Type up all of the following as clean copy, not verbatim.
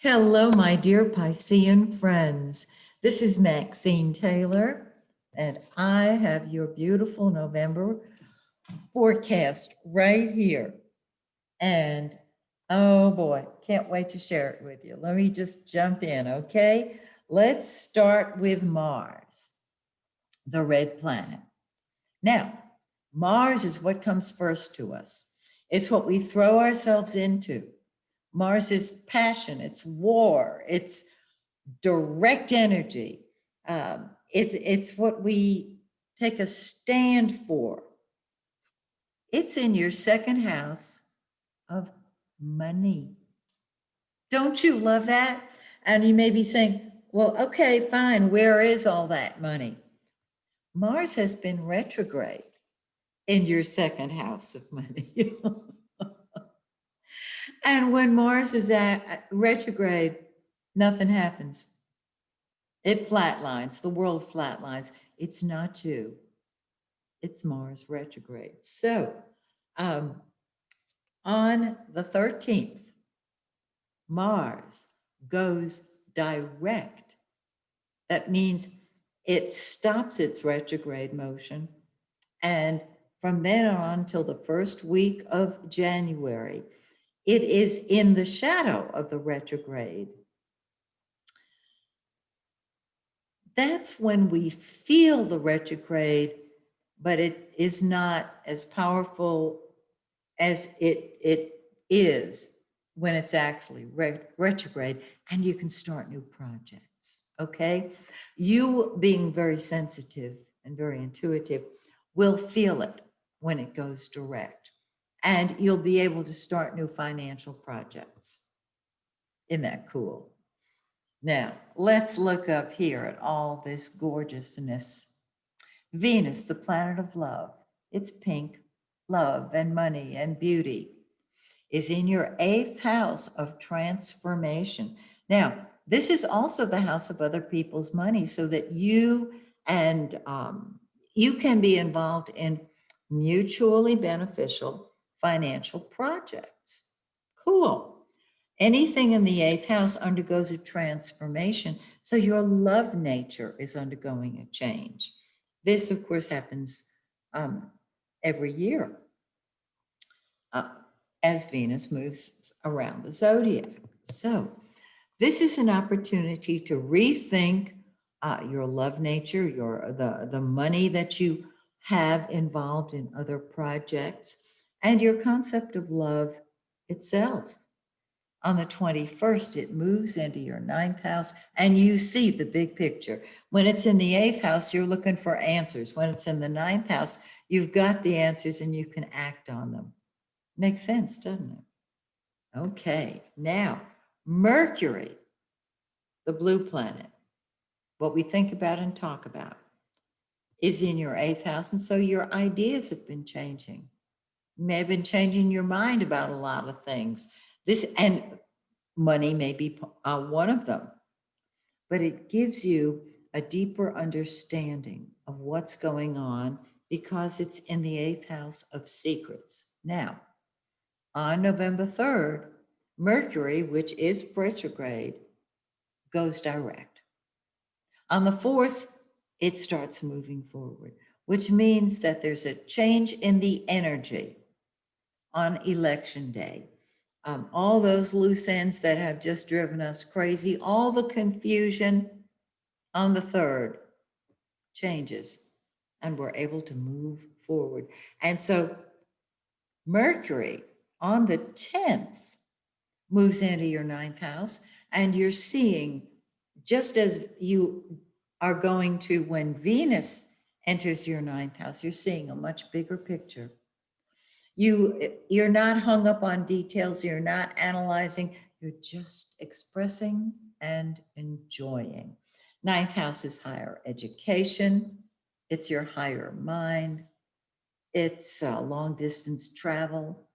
Hello, my dear Piscean friends. This is Maxine Taylor, and I have your beautiful November forecast right here. And oh boy, can't wait to share it with you. Let me just jump in, okay? Let's start with Mars, the red planet. Now, Mars is what comes first to us. It's what we throw ourselves into. Mars is passion, it's war, it's direct energy. It's what we take a stand for. It's in your second house of money. Don't you love that? And you may be saying, well, okay, fine. Where is all that money? Mars has been retrograde in your second house of money. And when Mars is at retrograde, nothing happens. It flatlines, the world flatlines. It's not you, it's Mars retrograde. So um, on the 13th, Mars goes direct. That means it stops its retrograde motion. And from then on till the first week of January, it is in the shadow of the retrograde. That's when we feel the retrograde, but it is not as powerful as it is when it's actually retrograde, and you can start new projects, okay? You being very sensitive and very intuitive will feel it when it goes direct, and you'll be able to start new financial projects. Isn't that cool? Now, let's look up here at all this gorgeousness. Venus, the planet of love, it's pink, love and money and beauty, is in your eighth house of transformation. Now, this is also the house of other people's money, so that you and you can be involved in mutually beneficial financial projects. Cool. Anything in the eighth house undergoes a transformation. So your love nature is undergoing a change. This, of course, happens every year uh, as Venus moves around the zodiac. So this is an opportunity to rethink your love nature, the money that you have involved in other projects, and your concept of love itself. On the 21st, it moves into your ninth house, and you see the big picture. When it's in the eighth house, you're looking for answers. When it's in the ninth house, you've got the answers and you can act on them. Makes sense, doesn't it? Okay, now Mercury, the blue planet, what we think about and talk about, is in your eighth house. And so your ideas have been changing. You may have been changing your mind about a lot of things. This, and money may be one of them, but it gives you a deeper understanding of what's going on because it's in the eighth house of secrets. Now, on November 3rd, Mercury, which is retrograde, goes direct. On the 4th, it starts moving forward, which means that there's a change in the energy on election day. All those loose ends that have just driven us crazy, all the confusion on the 3rd changes, and we're able to move forward. And so Mercury on the 10th moves into your ninth house, and you're seeing, just as you are going to when Venus enters your ninth house, you're seeing a much bigger picture. You're not hung up on details, you're not analyzing, you're just expressing and enjoying. Ninth house is higher education, it's your higher mind, it's long distance travel,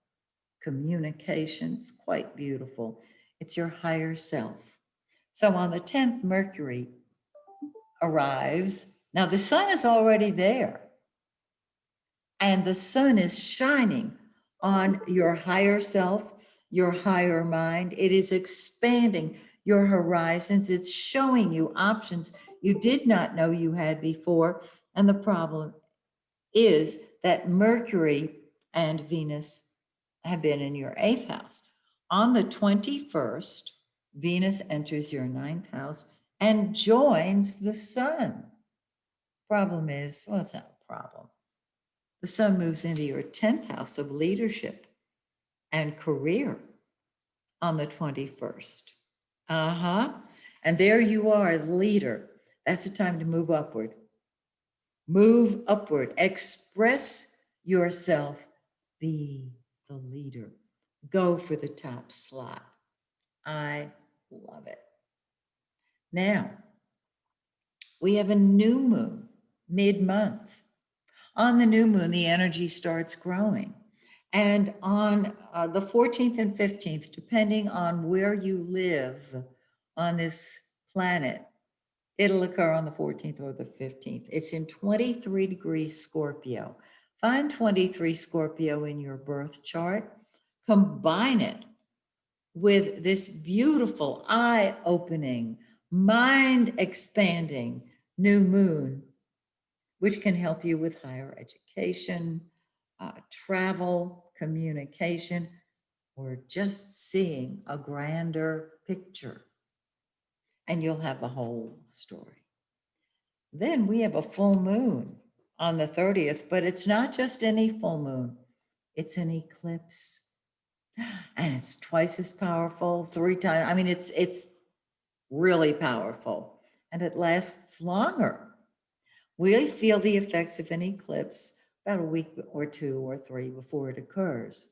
communications, quite beautiful. It's your higher self. So on the 10th, Mercury arrives. Now the sun is already there, and the sun is shining on your higher self, your higher mind. It is expanding your horizons. It's showing you options you did not know you had before. And the problem is that Mercury and Venus have been in your eighth house. On the 21st, Venus enters your ninth house and joins the sun. Problem is, well, it's not a problem. The sun moves into your 10th house of leadership and career on the 21st. Uh-huh. And there you are, leader. That's the time to move upward. Move upward. Express yourself. Be the leader. Go for the top slot. I love it. Now, we have a new moon mid-month. On the new moon, the energy starts growing. And on the 14th and 15th, depending on where you live on this planet, it'll occur on the 14th or the 15th. It's in 23 degrees Scorpio. Find 23 Scorpio in your birth chart. Combine it with this beautiful, eye-opening, mind-expanding new moon, which can help you with higher education, travel, communication, or just seeing a grander picture. And you'll have the whole story. Then we have a full moon on the 30th, but it's not just any full moon, it's an eclipse. And it's twice as powerful, three times. I mean, it's really powerful, and it lasts longer. We feel the effects of an eclipse about a week or two or three before it occurs.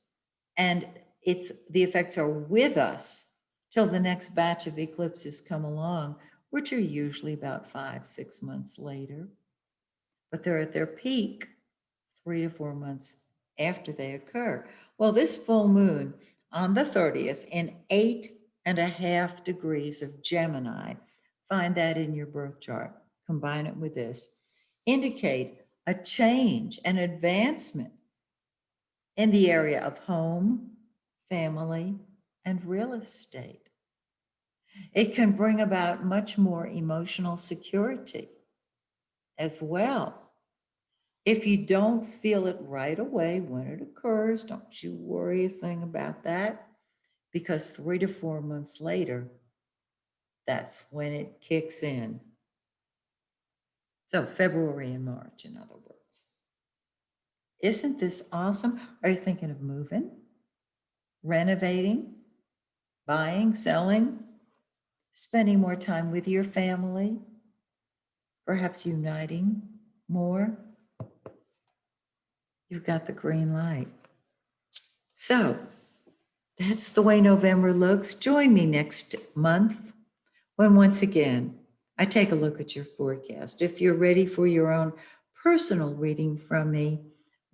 And the effects are with us till the next batch of eclipses come along, which are usually about 5-6 months later. But they're at their peak 3 to 4 months after they occur. Well, this full moon on the 30th in 8.5 degrees of Gemini, find that in your birth chart, combine it with this, indicate a change, an advancement in the area of home, family, and real estate. It can bring about much more emotional security as well. If you don't feel it right away when it occurs, don't you worry a thing about that, because 3 to 4 months later, that's when it kicks in. So February and March, in other words. Isn't this awesome? Are you thinking of moving, renovating, buying, selling, spending more time with your family, perhaps uniting more? You've got the green light. So that's the way November looks. Join me next month when once again I take a look at your forecast. If you're ready for your own personal reading from me,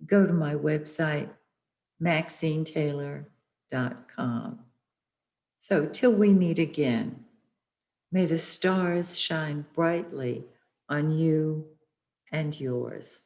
go to my website, MaxineTaylor.com. So till we meet again, may the stars shine brightly on you and yours.